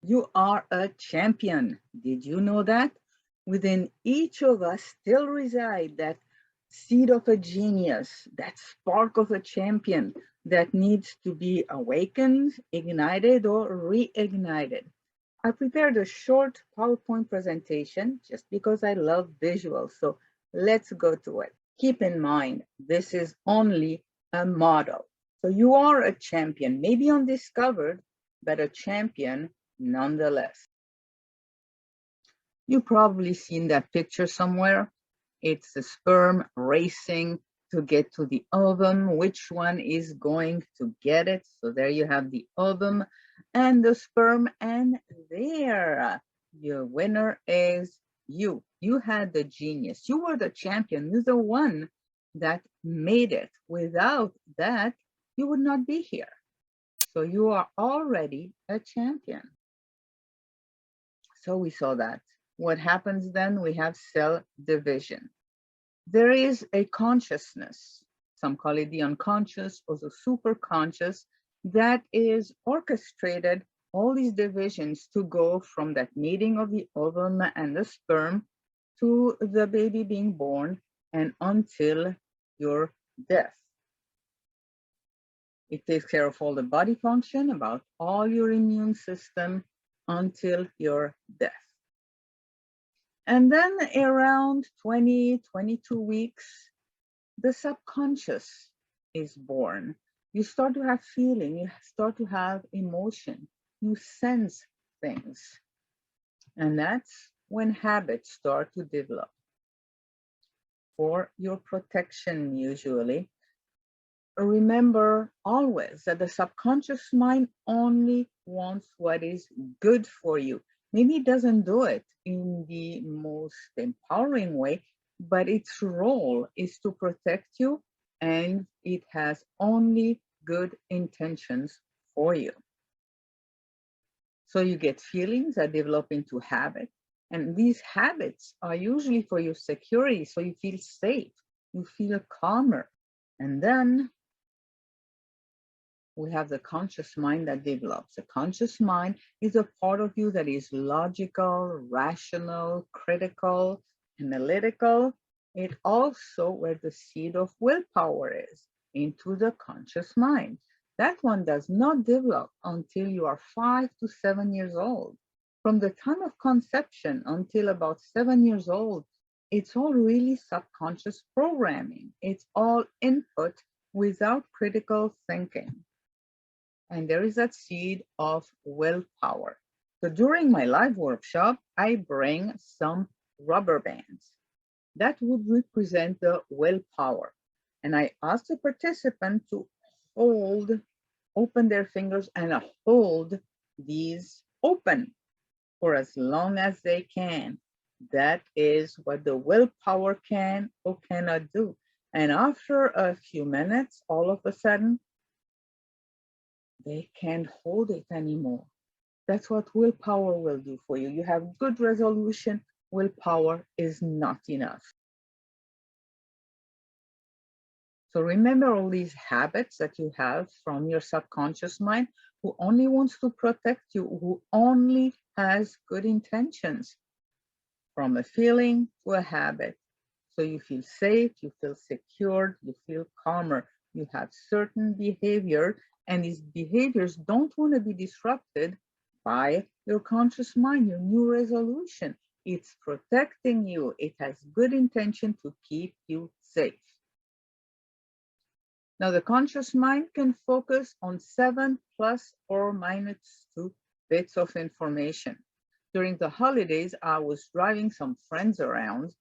You are a champion. Did you know that? Within each of us still reside that seed of a genius, that spark of a champion that needs to be awakened, ignited, or reignited. I prepared a short PowerPoint presentation just because I love visuals. So let's go to it. Keep in mind, this is only a model. So you are a champion, maybe undiscovered, but a champion nonetheless. You've probably seen that picture somewhere. It's the sperm racing to get to the ovum. Which one is going to get it? So there you have the ovum and the sperm, and there, your winner is you. You had the genius. You were the champion. You're the one that made it. Without that, you would not be here. So you are already a champion. So we saw that. What happens then? We have cell division. There is a consciousness, some call it the unconscious or the superconscious, that is orchestrated all these divisions to go from that meeting of the ovum and the sperm to the baby being born and until your death. It takes care of all the body function, about all your immune system until your death. And then around 20, 22 weeks, the subconscious is born. You start to have feeling, you start to have emotion, you sense things. And that's when habits start to develop. For your protection, usually, remember always that the subconscious mind only wants what is good for you. Maybe it doesn't do it in the most empowering way, but its role is to protect you, and it has only good intentions for you. So you get feelings that develop into habits, and these habits are usually for your security, so you feel safe, you feel calmer. And then we have the conscious mind that develops. The conscious mind is a part of you that is logical, rational, critical, analytical. It also where the seed of willpower is, into the conscious mind. That one does not develop until you are 5 to 7 years old. From the time of conception until about 7 years old, it's all really subconscious programming. It's all input without critical thinking. And there is that seed of willpower. So during my live workshop, I bring some rubber bands that would represent the willpower. And I ask the participant to open their fingers and hold these open for as long as they can. That is what the willpower can or cannot do. And after a few minutes, all of a sudden, they can't hold it anymore. That's what willpower will do for you. You have good resolution, willpower is not enough. So remember all these habits that you have from your subconscious mind, who only wants to protect you, who only has good intentions, from a feeling to a habit. So you feel safe, you feel secured, you feel calmer, you have certain behavior, and these behaviors don't want to be disrupted by your conscious mind, your new resolution. It's protecting you. It has good intention to keep you safe. Now, the conscious mind can focus on 7 plus or minus 2 bits of information. During the holidays, I was driving some friends around,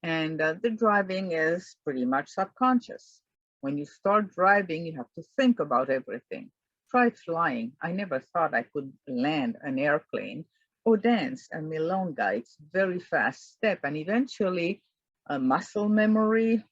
and the driving is pretty much subconscious. When you start driving, you have to think about everything. Try flying. I never thought I could land an airplane or dance a milonga. It's very fast step, and eventually muscle memory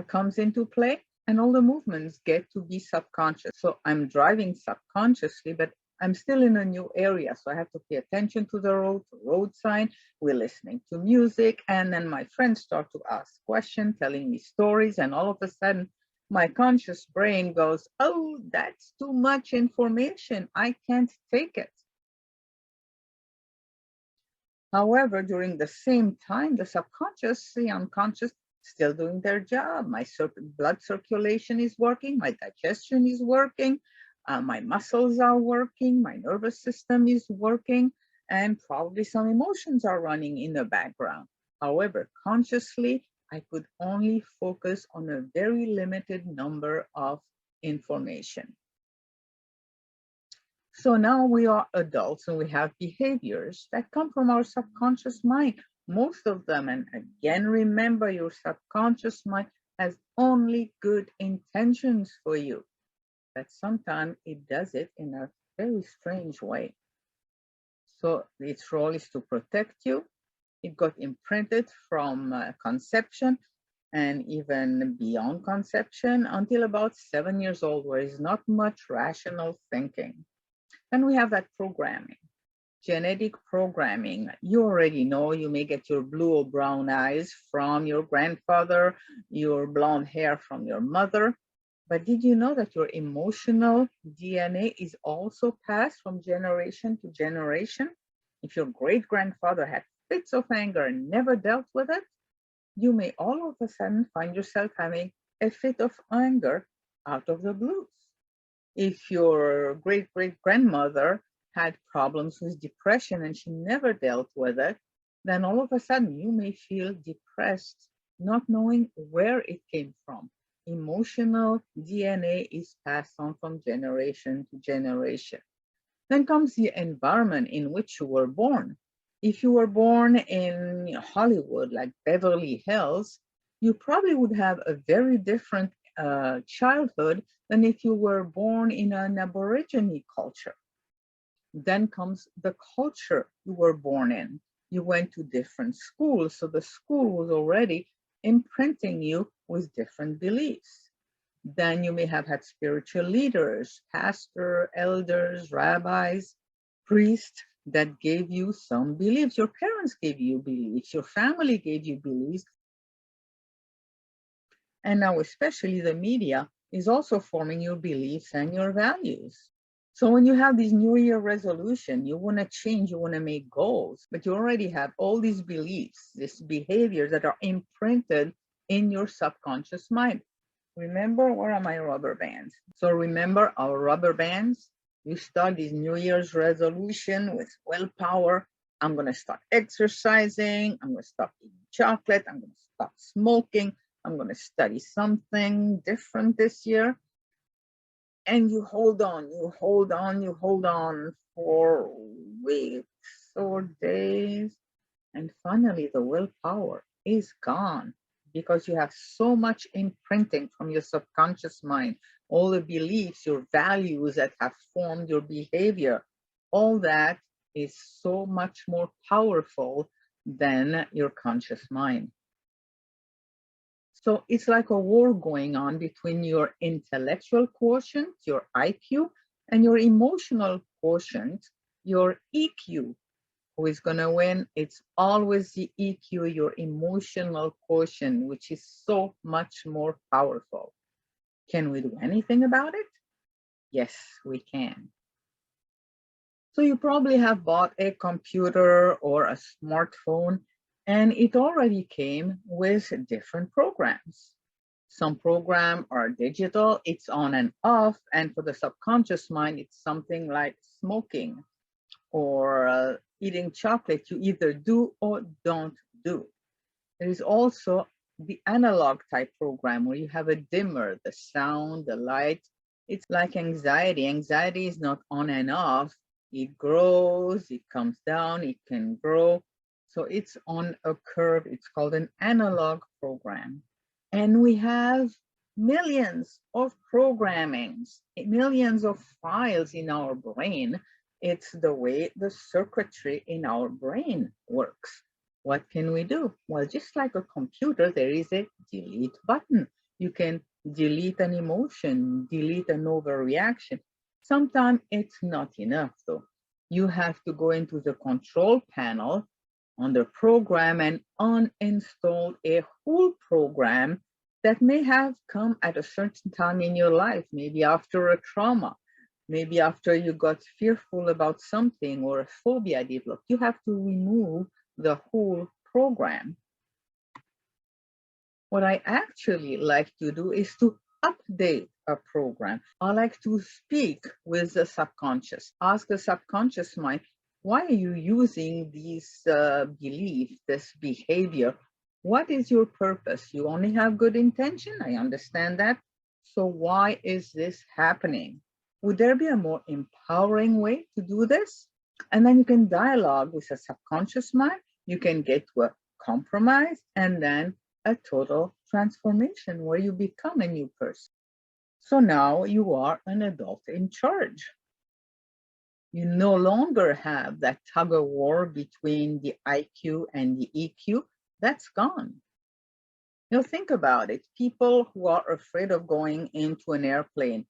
comes into play, and all the movements get to be subconscious. So I'm driving subconsciously, but I'm still in a new area, so I have to pay attention to the road sign. We're listening to music, and then my friends start to ask questions, telling me stories, and all of a sudden, my conscious brain goes, oh, that's too much information. I can't take it. However, during the same time, the subconscious, the unconscious, still doing their job. My blood circulation is working, my digestion is working, my muscles are working, my nervous system is working, and probably some emotions are running in the background. However, consciously, I could only focus on a very limited number of information. So now we are adults and we have behaviors that come from our subconscious mind, most of them. And again, remember, your subconscious mind has only good intentions for you, but sometimes it does it in a very strange way. So its role is to protect you. It got imprinted from conception and even beyond conception until about 7 years old, where is not much rational thinking. Then we have that programming, genetic programming. You already know you may get your blue or brown eyes from your grandfather, your blonde hair from your mother. But did you know that your emotional DNA is also passed from generation to generation? If your great grandfather had fits of anger and never dealt with it, you may all of a sudden find yourself having a fit of anger out of the blues. If your great great grandmother had problems with depression and she never dealt with it, then all of a sudden you may feel depressed, not knowing where it came from. Emotional DNA is passed on from generation to generation. Then comes the environment in which you were born. If you were born in Hollywood, like Beverly Hills, you probably would have a very different childhood than if you were born in an Aborigine culture. Then comes the culture you were born in. You went to different schools, so the school was already imprinting you with different beliefs. Then you may have had spiritual leaders, pastor, elders, rabbis, priests that gave you some beliefs. Your parents gave you beliefs, your family gave you beliefs. And now, especially the media is also forming your beliefs and your values. So when you have these New Year resolution, you want to change, you want to make goals, but you already have all these beliefs, these behaviors that are imprinted in your subconscious mind. Remember, where are my rubber bands? So remember our rubber bands. You start this New Year's resolution with willpower. I'm going to start exercising. I'm going to stop eating chocolate. I'm going to stop smoking. I'm going to study something different this year. And you hold on, you hold on, you hold on for weeks or days. And finally, the willpower is gone because you have so much imprinting from your subconscious mind, all the beliefs, your values that have formed your behavior. All that is so much more powerful than your conscious mind. So it's like a war going on between your intellectual quotient, your IQ, and your emotional quotient, your EQ. Who is going to win? It's always the EQ, your emotional quotient, which is so much more powerful. Can we do anything about it? Yes, we can. So you probably have bought a computer or a smartphone, and it already came with different programs. Some programs are digital, it's on and off, and for the subconscious mind, it's something like smoking or eating chocolate. You either do or don't do. There is also the analog type program where you have a dimmer, the sound, the light. It's like anxiety. Anxiety is not on and off. It grows, it comes down, it can grow. So it's on a curve. It's called an analog program. And we have millions of programmings, millions of files in our brain. It's the way the circuitry in our brain works. What can we do? Well, just like a computer, there is a delete button. You can delete an emotion, delete an overreaction. Sometimes it's not enough though. You have to go into the control panel under program and uninstall a whole program that may have come at a certain time in your life, maybe after a trauma, maybe after you got fearful about something or a phobia developed. You have to remove the whole program. What I actually like to do is to update a program. I like to speak with the subconscious, ask the subconscious mind, why are you using these belief, this behavior? What is your purpose? You only have good intention. I understand that. So why is this happening? Would there be a more empowering way to do this? And then you can dialogue with a subconscious mind. You can get to a compromise and then a total transformation where you become a new person. So now you are an adult in charge. You no longer have that tug of war between the IQ and the EQ. That's gone. Think about it. People who are afraid of going into an airplane,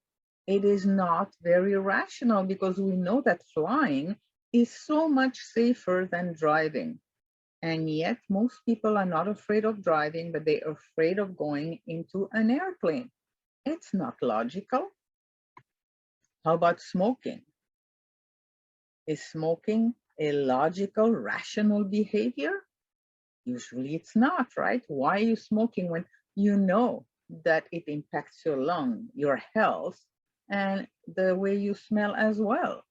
it is not very rational because we know that flying is so much safer than driving. And yet most people are not afraid of driving, but they are afraid of going into an airplane. It's not logical. How about smoking? Is smoking a logical, rational behavior? Usually it's not, right? Why are you smoking when you know that it impacts your lung, your health, and the way you smell as well?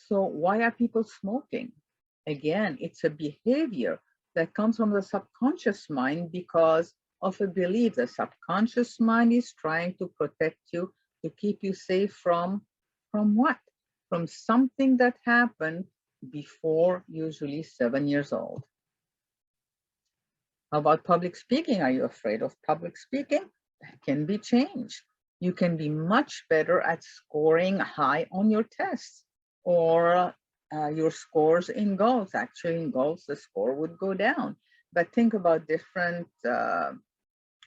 So why are people smoking? Again, it's a behavior that comes from the subconscious mind because of a belief. The subconscious mind is trying to protect you, to keep you safe from what? From something that happened before usually 7 years old. How about public speaking? Are you afraid of public speaking? That can be changed. You can be much better at scoring high on your tests or your scores in golf. Actually, in golf, the score would go down. But think about different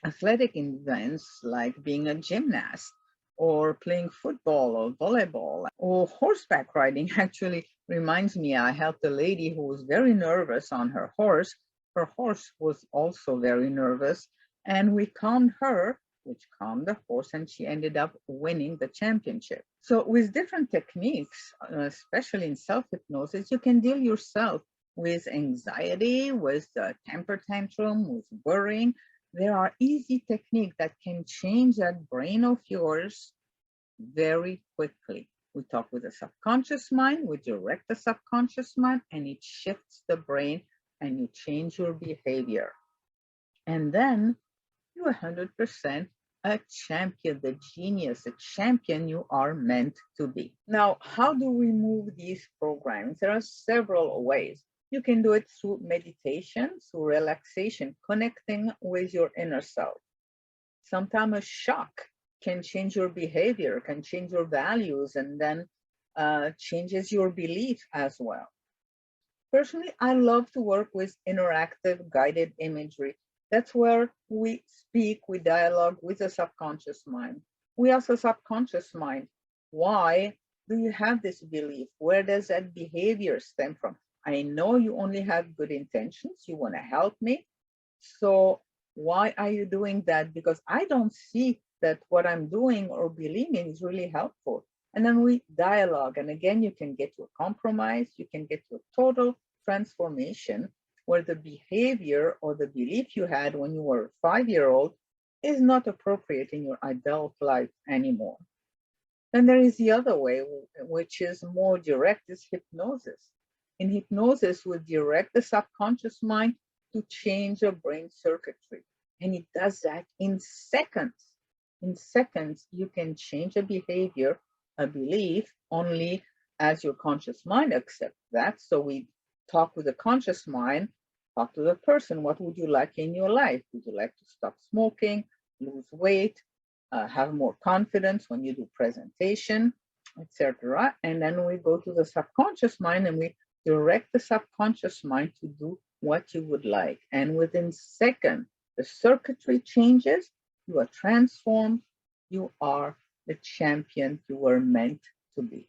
athletic events like being a gymnast or playing football or volleyball or horseback riding. Actually reminds me, I helped a lady who was very nervous on her horse. Her horse was also very nervous, and we calmed her, which calmed the horse, and she ended up winning the championship. So with different techniques, especially in self-hypnosis, you can deal yourself with anxiety, with temper tantrum, with worrying. There are easy techniques that can change that brain of yours very quickly. We talk with the subconscious mind, we direct the subconscious mind, and it shifts the brain and you change your behavior. And then you're 100% a champion, the genius, the champion you are meant to be. Now, how do we move these programs? There are several ways. You can do it through meditation, through relaxation, connecting with your inner self. Sometimes a shock can change your behavior, can change your values, and then changes your belief as well. Personally, I love to work with interactive guided imagery. That's where we speak, we dialogue with the subconscious mind. We ask the subconscious mind, why do you have this belief? Where does that behavior stem from? I know you only have good intentions. You want to help me. So why are you doing that? Because I don't see that what I'm doing or believing is really helpful. And then we dialogue. And again, you can get to a compromise. You can get to a total transformation where the behavior or the belief you had when you were a 5-year-old is not appropriate in your adult life anymore. Then there is the other way, which is more direct, is hypnosis. In hypnosis, we direct the subconscious mind to change the brain circuitry. And it does that in seconds. In seconds, you can change a behavior, a belief, only as your conscious mind accepts that. So we talk with the conscious mind, talk to the person. What would you like in your life? Would you like to stop smoking, lose weight, have more confidence when you do presentation, etc.? And then we go to the subconscious mind and we direct the subconscious mind to do what you would like. And within seconds, the circuitry changes, you are transformed, you are the champion you were meant to be.